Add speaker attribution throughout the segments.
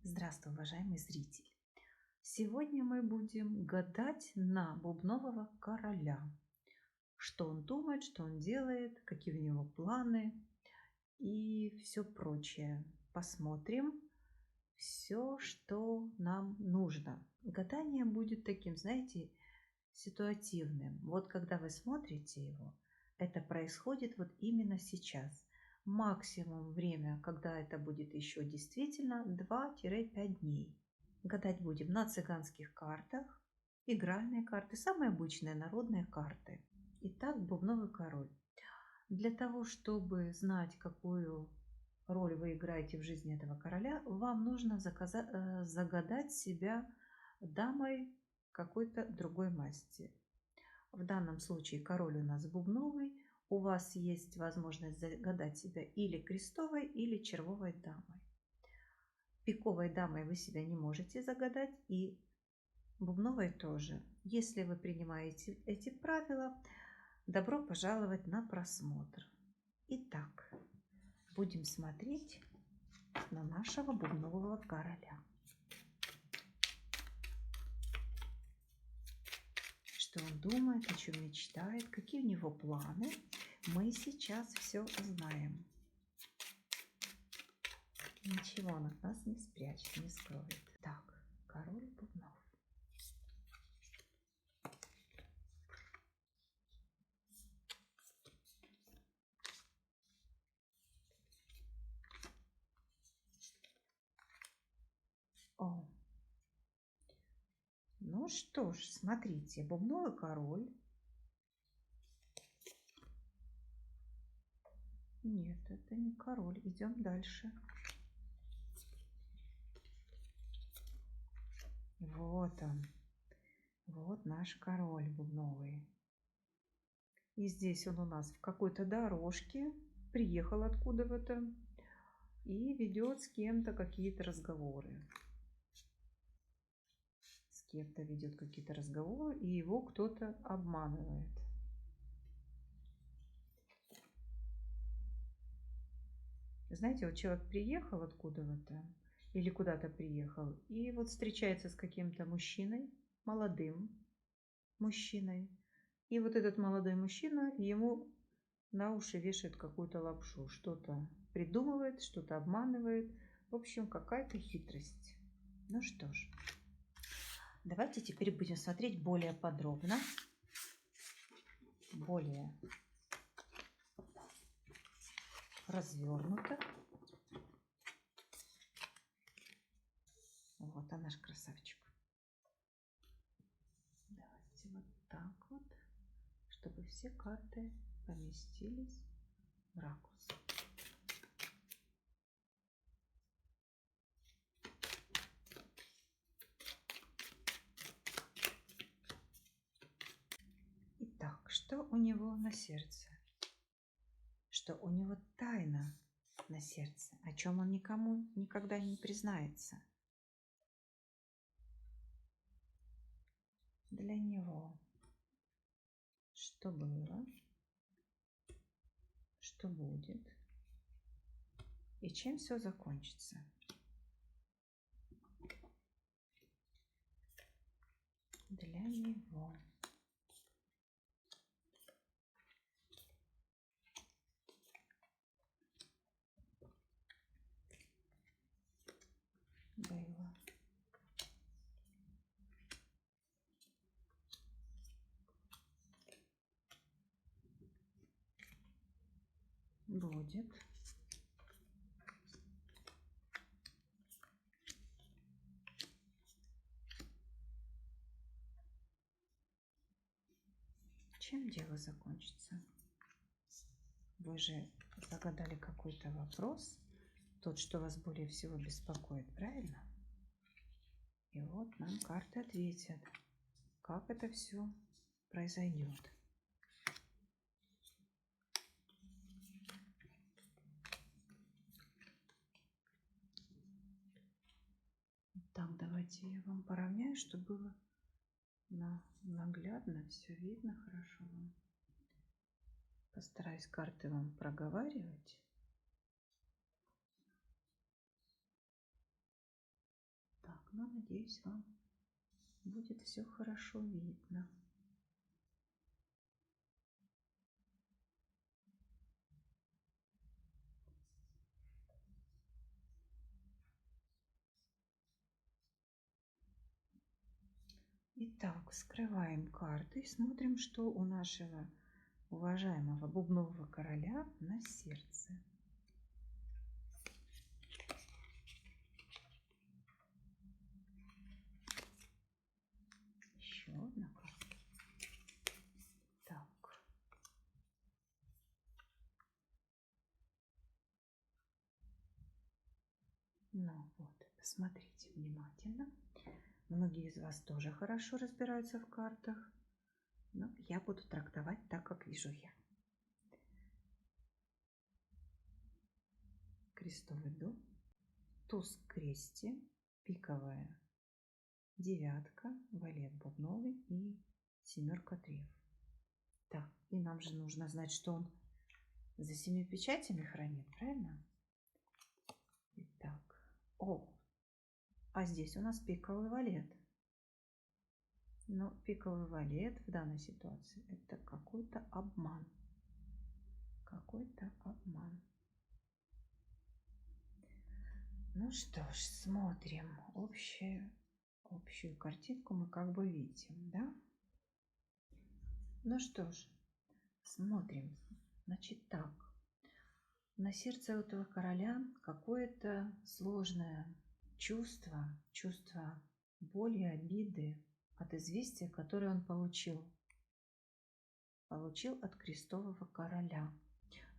Speaker 1: Здравствуй, уважаемый зритель! Сегодня мы будем гадать на бубнового короля. Что он думает, что он делает, какие у него планы и все прочее. Посмотрим все, что нам нужно. Гадание будет таким, знаете, ситуативным. Вот когда вы смотрите его, это происходит вот именно сейчас. Максимум время, когда это будет еще действительно 2-5 дней. Гадать будем на цыганских картах, игральные карты, самые обычные народные карты. Итак, бубновый король. Для того, чтобы знать, какую роль вы играете в жизни этого короля, вам нужно загадать себя дамой какой-то другой масти. В данном случае король у нас бубновый. У вас есть возможность загадать себя или крестовой, или червовой дамой. Пиковой дамой вы себя не можете загадать, и бубновой тоже. Если вы принимаете эти правила, добро пожаловать на просмотр. Итак, будем смотреть на нашего бубнового короля. Что он думает, о чем мечтает, какие у него планы, мы сейчас все узнаем. Ничего он от нас не спрячет, не скроет. Так, король бубнов. О, ну что ж, смотрите, бубновый король. Нет, это не король. Идем дальше. Вот он. Вот наш король бубновый. И здесь он у нас в какой-то дорожке. Приехал откуда-то. И ведет с кем-то какие-то разговоры. С кем-то ведет какие-то разговоры. И его кто-то обманывает. Знаете, вот человек приехал откуда-то или куда-то приехал, и вот встречается с каким-то мужчиной, молодым мужчиной. И вот этот молодой мужчина ему на уши вешает какую-то лапшу, что-то придумывает, что-то обманывает. В общем, какая-то хитрость. Ну что ж, давайте теперь будем смотреть более подробно, более развернуто. Вот он наш красавчик. Давайте вот так вот, чтобы все карты поместились в ракурс. Итак, что у него на сердце? Что у него тайна на сердце, о чем он никому никогда не признается. Для него что было, что будет и чем все закончится. Для него. Было. Будет. Чем дело закончится? Вы же загадали какой-то вопрос, тот, что вас более всего беспокоит, правильно? И вот нам карты ответят, как это все произойдет. Так, давайте я вам поравняю, чтобы было наглядно, все видно хорошо вам. Постараюсь карты вам проговаривать. ну, надеюсь, вам будет все хорошо видно. Итак, вскрываем карты и смотрим, что у нашего уважаемого бубнового короля на сердце. Еще одна карта. Так. Ну вот, посмотрите внимательно. Многие из вас тоже хорошо разбираются в картах, но я буду трактовать так, как вижу я. Крестовый дом, туз крести, пиковая девятка, валет бубновый и семерка треф. Так, и нам же нужно знать, что он за 7 печатями хранит, правильно? Итак, а здесь у нас пиковый валет. Но пиковый валет в данной ситуации это какой-то обман. Какой-то обман. Ну что ж, смотрим. Общую картинку мы как бы видим, да? Ну что ж, смотрим. Значит так. На сердце этого короля какое-то сложное чувство боли, обиды от известия, которое он получил. Получил от крестового короля.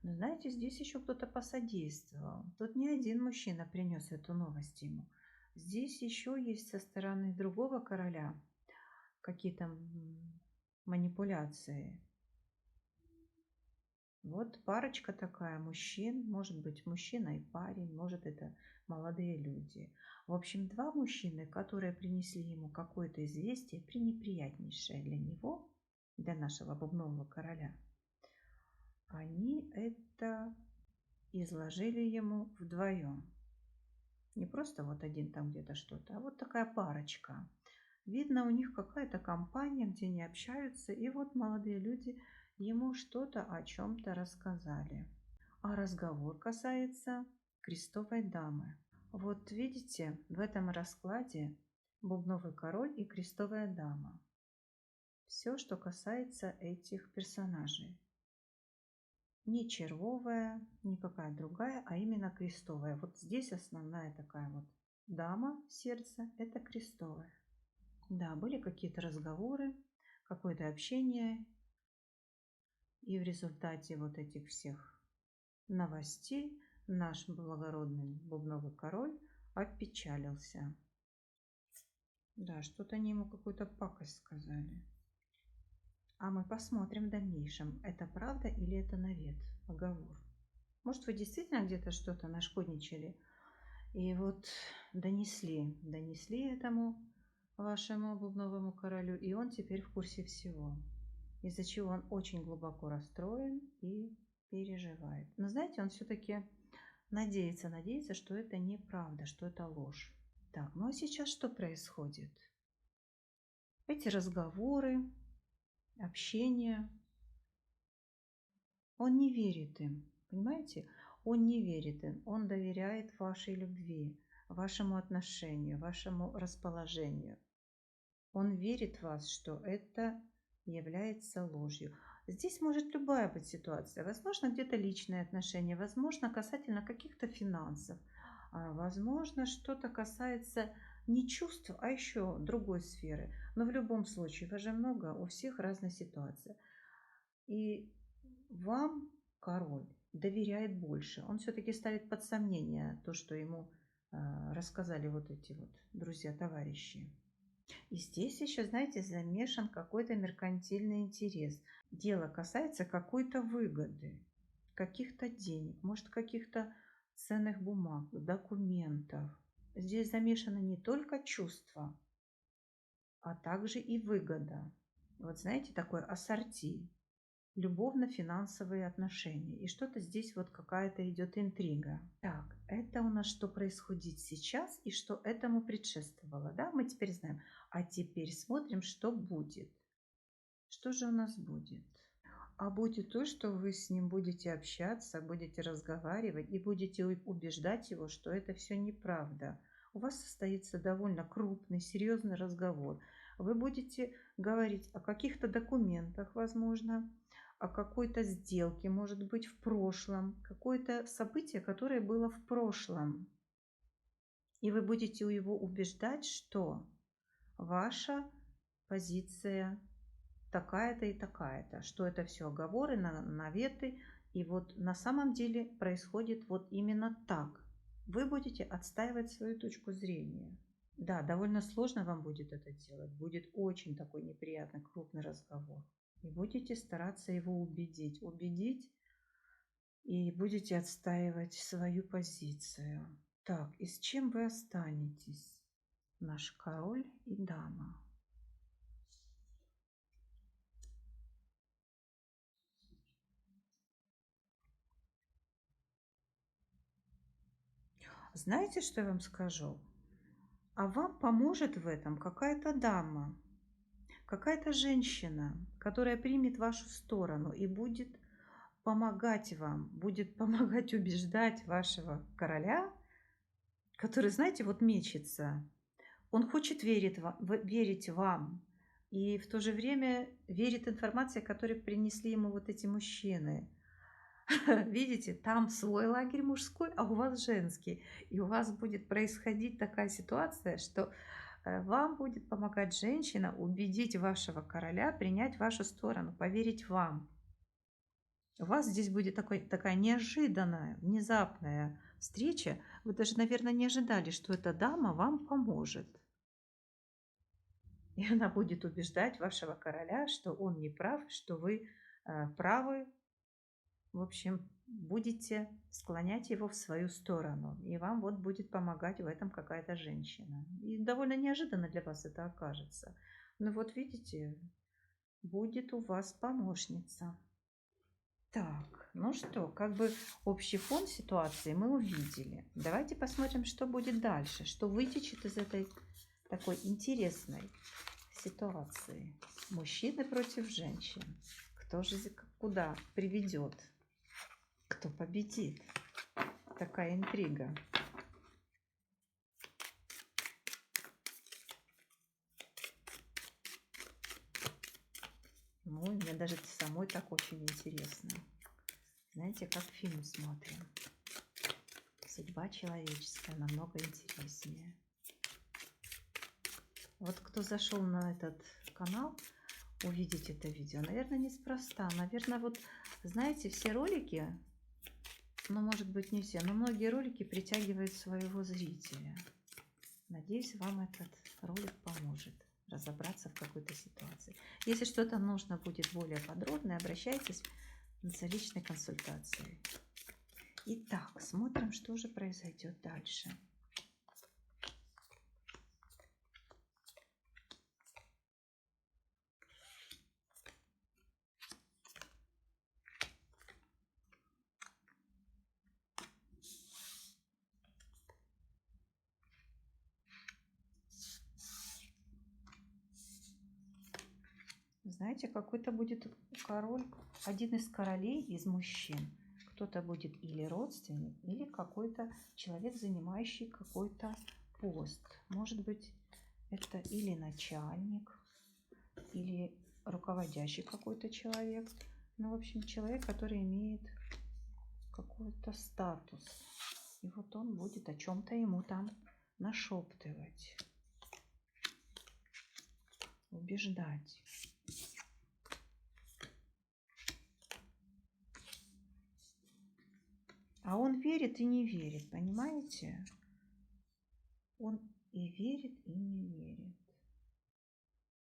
Speaker 1: Но знаете, здесь еще кто-то посодействовал. Тут не один мужчина принес эту новость ему. Здесь еще есть со стороны другого короля какие-то манипуляции. Вот парочка такая мужчин, может быть мужчина и парень, может это молодые люди. В общем, два мужчины, которые принесли ему какое-то известие, пренеприятнейшее для него, для нашего бубнового короля, они это изложили ему вдвоем. Не просто вот один там где-то что-то, а вот такая парочка. Видно, у них какая-то компания, где они общаются, и вот молодые люди ему что-то о чем-то рассказали. А разговор касается крестовой дамы. Вот видите, в этом раскладе бубновый король и крестовая дама. Все, что касается этих персонажей. Не червовая, никакая другая, а именно крестовая. Вот здесь основная такая вот дама сердца, это крестовая. Да, были какие-то разговоры, какое-то общение. И в результате вот этих всех новостей наш благородный бубновый король опечалился. Да, что-то они ему какую-то пакость сказали. А мы посмотрим в дальнейшем, это правда или это навет, оговор. Может, вы действительно где-то что-то нашкодничали и вот донесли этому вашему бубновому королю, и он теперь в курсе всего, из-за чего он очень глубоко расстроен и переживает. Но знаете, он все-таки надеется, что это неправда, что это ложь. Так, ну а сейчас что происходит? Эти разговоры, общение, он не верит им, понимаете? Он не верит им, он доверяет вашей любви, вашему отношению, вашему расположению. Он верит в вас, что это является ложью. Здесь может любая быть ситуация. Возможно, где-то личные отношения, возможно, касательно каких-то финансов, возможно, что-то касается не чувств, а еще другой сферы. Но в любом случае, вас же много, у всех разная ситуация. И вам король доверяет больше. Он все-таки ставит под сомнение то, что ему рассказали вот эти вот друзья, товарищи. И здесь еще, знаете, замешан какой-то меркантильный интерес. Дело касается какой-то выгоды, каких-то денег, может, каких-то ценных бумаг, документов. Здесь замешано не только чувство, а также и выгода. Вот знаете, такое ассорти. любовно-финансовые отношения. И что-то здесь вот какая-то идет интрига. Так, это у нас что происходит сейчас и что этому предшествовало. Да, мы теперь знаем. А теперь смотрим, что будет. Что же у нас будет? А будет то, что вы с ним будете общаться, будете разговаривать и будете убеждать его, что это все неправда. У вас состоится довольно крупный, серьезный разговор. Вы будете говорить о каких-то документах, возможно, о какой-то сделке, может быть, в прошлом, какое-то событие, которое было в прошлом. И вы будете его убеждать, что ваша позиция такая-то и такая-то, что это все оговоры, наветы, и вот на самом деле происходит вот именно так. Вы будете отстаивать свою точку зрения. Да, довольно сложно вам будет это делать, будет очень такой неприятный крупный разговор. И будете стараться его убедить и будете отстаивать свою позицию. Так, и с чем вы останетесь? Наш король и дама. Знаете, что я вам скажу? А вам поможет в этом какая-то дама, какая-то женщина, которая примет вашу сторону и будет помогать вам, будет помогать убеждать вашего короля, который, знаете, вот мечется. Он хочет верить вам, и в то же время верит информации, которую принесли ему вот эти мужчины. Видите, там свой лагерь мужской, а у вас женский. И у вас будет происходить такая ситуация, что вам будет помогать женщина убедить вашего короля принять вашу сторону, поверить вам. У вас здесь будет такая неожиданная, внезапная встреча. Вы даже, наверное, не ожидали, что эта дама вам поможет. И она будет убеждать вашего короля, что он не прав, что вы правы. В общем, будете склонять его в свою сторону. И вам вот будет помогать в этом какая-то женщина. И довольно неожиданно для вас это окажется. Но вот видите, будет у вас помощница. Так, ну что, как бы общий фон ситуации мы увидели. Давайте посмотрим, что будет дальше, что вытечет из этой такой интересной ситуации. Мужчины против женщин. Кто же куда приведет? Кто победит? Такая интрига. Ну, мне даже самой так очень интересно. Знаете, как фильм смотрим. Судьба человеческая намного интереснее. Вот кто зашел на этот канал, увидеть это видео, наверное, неспроста. Наверное, вот, знаете, все ролики, ну, может быть, не все, но многие ролики притягивают своего зрителя. Надеюсь, вам этот ролик поможет разобраться в какой-то ситуации. Если что-то нужно будет более подробно, обращайтесь за личной консультацией. Итак, смотрим, что же произойдет дальше. Знаете, какой-то будет король, один из королей из мужчин. Кто-то будет или родственник, или какой-то человек, занимающий какой-то пост. Может быть, это или начальник, или руководящий какой-то человек. Ну, в общем, человек, который имеет какой-то статус. И вот он будет о чем-то ему там нашептывать, убеждать. А он верит и не верит, понимаете? Он и верит, и не верит.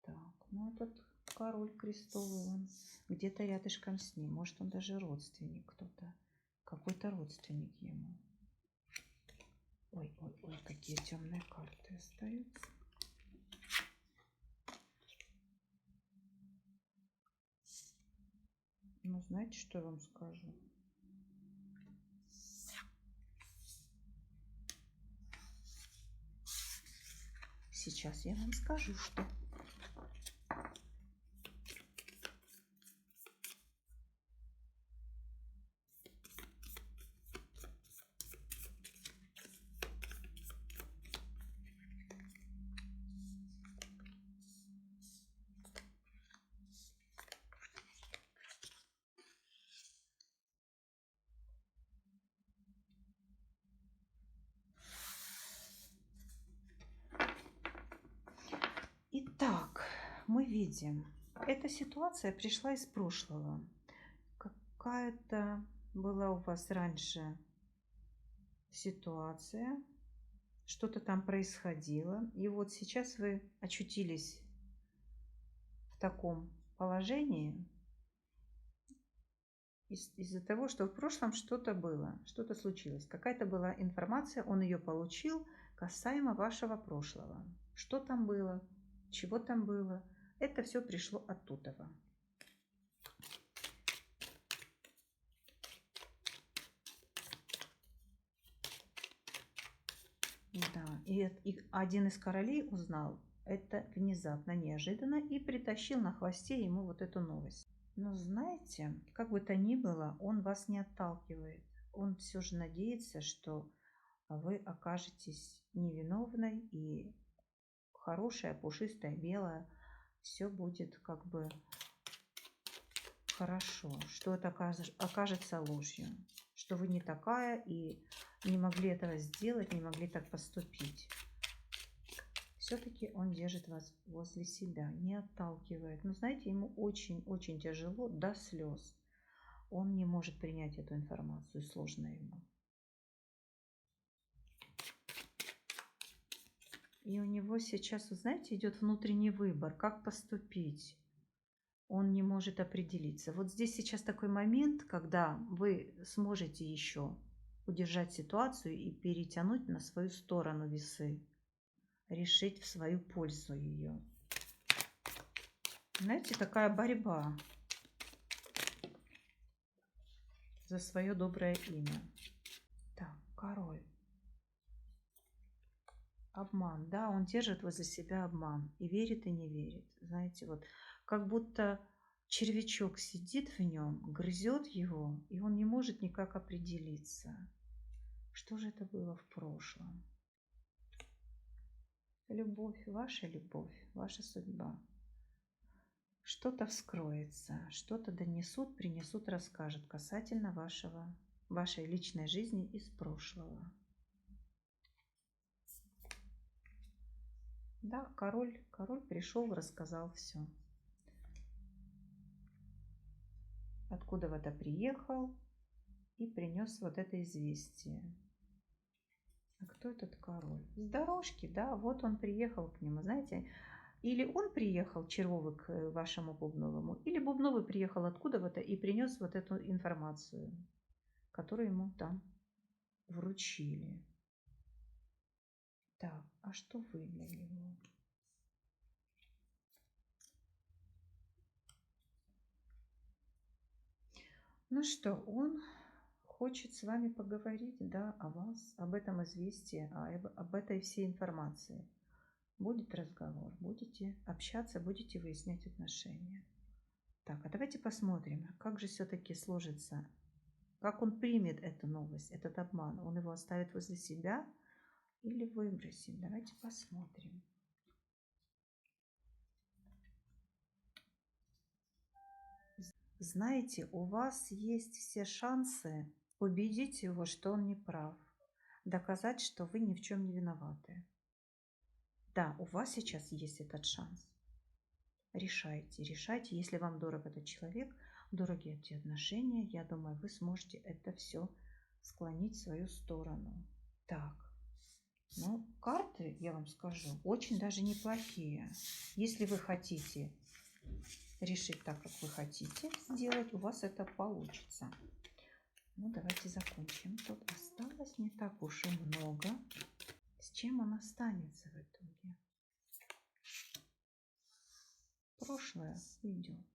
Speaker 1: Так, ну этот король крестовый, он где-то рядышком с ним. Может, он даже родственник кто-то. Какой-то родственник ему. Ой, ой, ой, какие темные карты остаются. Ну Ну, знаете, что я вам скажу? Сейчас я вам скажу, что. Итак, мы видим, эта ситуация пришла из прошлого. Какая-то была у вас раньше ситуация, что-то там происходило, и вот сейчас вы очутились в таком положении из-за того, что в прошлом что-то было, что-то случилось, какая-то была информация, он ее получил касаемо вашего прошлого. Что там было, чего там было, это все пришло оттуда. Да, и один из королей узнал это внезапно, неожиданно и притащил на хвосте ему вот эту новость. Но знаете, как бы то ни было, он вас не отталкивает. Он все же надеется, что вы окажетесь невиновной и хорошая, пушистая, белая. Все будет как бы хорошо, что это окажется ложью, что вы не такая и не могли этого сделать, не могли так поступить. Все-таки он держит вас возле себя, не отталкивает. Но знаете, ему очень-очень тяжело до слез. Он не может принять эту информацию, сложно ему. И у него сейчас, вы знаете, идет внутренний выбор, как поступить. Он не может определиться. Вот здесь сейчас такой момент, когда вы сможете еще удержать ситуацию и перетянуть на свою сторону весы, решить в свою пользу ее. Знаете, такая борьба за свое доброе имя. Так, король. Обман, да, он держит возле себя обман и верит, и не верит. Знаете, вот как будто червячок сидит в нем, грызет его, и он не может никак определиться, что же это было в прошлом. Любовь, ваша судьба. Что-то вскроется, что-то донесут, принесут, расскажут касательно вашей личной жизни из прошлого. Да, король пришел, рассказал все. Откуда-то приехал и принес вот это известие. А кто этот король? С дорожки, да, вот он приехал к нему, знаете. Или он приехал, Червовый, к вашему Бубновому, или Бубновый приехал откуда-то и принес вот эту информацию, которую ему там вручили. Так, а что вы для него? Ну что, он хочет с вами поговорить, да, о вас, об этом известии, об этой всей информации. Будет разговор, будете общаться, будете выяснять отношения. Так, а давайте посмотрим, как же все-таки сложится, как он примет эту новость, этот обман. Он его оставит возле себя или выбросит? Давайте посмотрим. Знаете, у вас есть все шансы убедить его, что он не прав, доказать, что вы ни в чем не виноваты. Да, у вас сейчас есть этот шанс. Решайте, решайте. Если вам дорог этот человек, дороги эти отношения, я думаю, вы сможете это все склонить в свою сторону. Так, ну, карты, я вам скажу, очень даже неплохие. Если вы хотите решить так, как вы хотите сделать, у вас это получится. Ну, давайте закончим. Тут осталось не так уж и много. С чем он останется в итоге? Прошлое идет.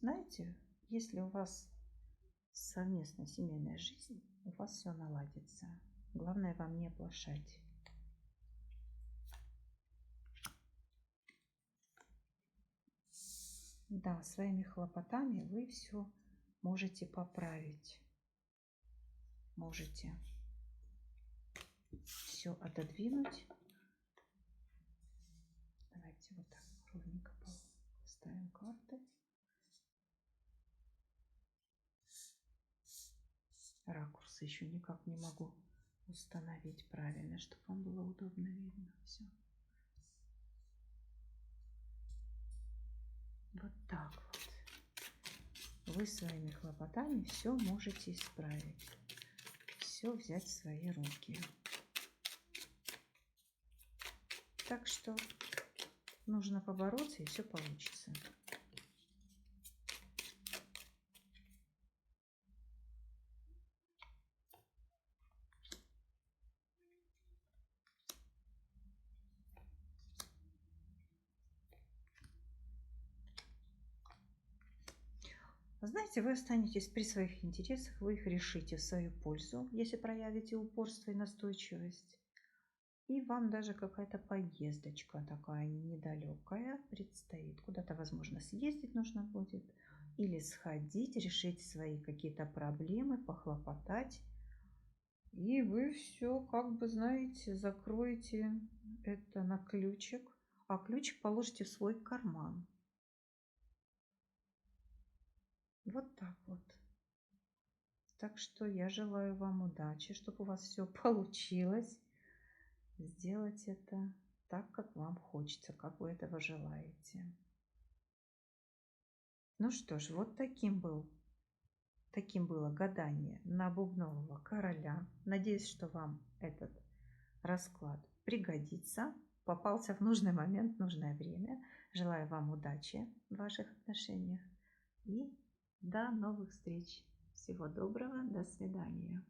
Speaker 1: знаете, если у вас совместная семейная жизнь, у вас все наладится. Главное вам не оплошать. Да, своими хлопотами вы все можете поправить. Можете все отодвинуть. Давайте вот так ровненько поставим карты. Ракурс еще никак не могу установить правильно, чтобы вам было удобно видно все. Вот так вот. Вы своими хлопотами все можете исправить. Все взять в свои руки. Так что нужно побороться, и все получится. Знаете, вы останетесь при своих интересах, вы их решите в свою пользу, если проявите упорство и настойчивость. И вам даже какая-то поездочка такая недалекая предстоит. Куда-то, возможно, съездить нужно будет. Или сходить, решить свои какие-то проблемы, похлопотать. И вы все, как бы, знаете, закроете это на ключик. А ключик положите в свой карман. Вот так вот. Так что я желаю вам удачи, чтобы у вас все получилось. Сделать это так, как вам хочется, как вы этого желаете. Ну что ж, вот таким было гадание на бубнового короля. Надеюсь, что вам этот расклад пригодится. Попался в нужный момент, в нужное время. Желаю вам удачи в ваших отношениях и до новых встреч. Всего доброго, до свидания.